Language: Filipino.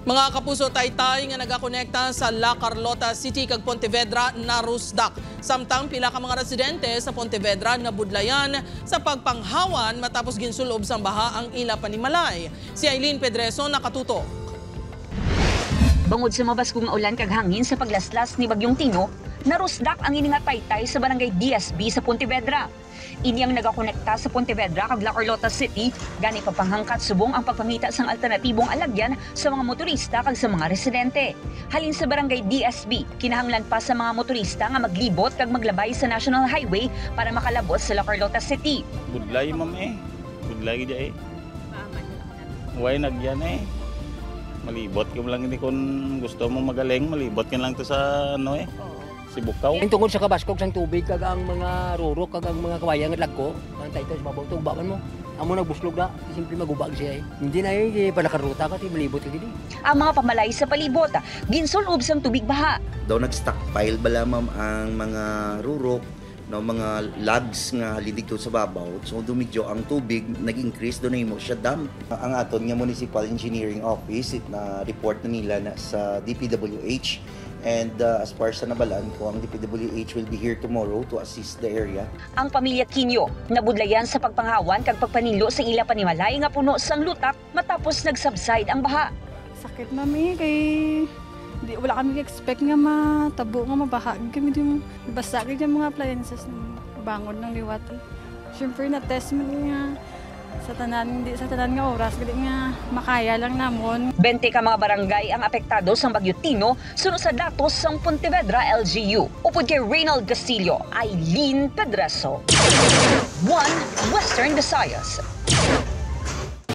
Mga kapuso, taytay nga nagakonekta sa La Carlota City kag Pontevedra na rusdak. Samtang pila ka mga residente sa Pontevedra na budlayan sa pagpanghawan matapos ginsulob sa baha ang ila panimalay. Si Aileen Pedreso nakatutok. Bangod sa mabaskong ulan kag hangin sa paglaslas ni Bagyong Tino, narusdak ang ini nga taytay sa barangay DSB sa Pontevedra. Ini ang nagakonekta sa Pontevedra kag La Carlota City, gani papanghangkat subong ang pagpangita sang alternatibong alagyan sa mga motorista kag sa mga residente. Halin sa barangay DSB, kinahanglan pa sa mga motorista nga maglibot kag maglabay sa National Highway para makalabot sa La Carlota City. Budlay ma'am budlay gid Huwag nagyan malibot ka lang hindi kung gusto mong magaling, malibot ka lang to sa si Bukaw. Ang tungkol sa kabaskog sang tubig kag ang mga rurok kag ang mga kawayan nga lagko, ang tayto sa babaw tugbakan mo. Amo nagbuslog na, simple magubag siya Hindi na yun, palakaruta ka, malibot ka gini. Ang mga pamalay sa palibot, ginsulob sang tubig baha. Daw nag-stockpile bala ma'am ang mga rurok, mga logs nga halin dito sa babaw. So dumidyo ang tubig, nag-increase doon mo siya dam. Ang aton nga Municipal Engineering Office na report na nila na sa DPWH. And as far sa nabalaan ko, ang DPWH will be here tomorrow to assist the area. Ang pamilya Quinio nabudlayan sa pagpanghawan kag pagpanilo sa ila panimalay nga puno sang lutak matapos nag-subside ang baha. Sakit mami kay wala kami expect nga matabo nga mabaha kami din basta kay mga appliances ng bangon ng liwat. Siyempre na test mo nga sa tanan nga oras gid nga makaya lang namon. 20 ka mga barangay ang apektado sa Bagyo Tino sunod sa datos sang Pontevedra LGU. Upod kay Reynald Castillo, Aileen Pedreso. 1 Western Visayas.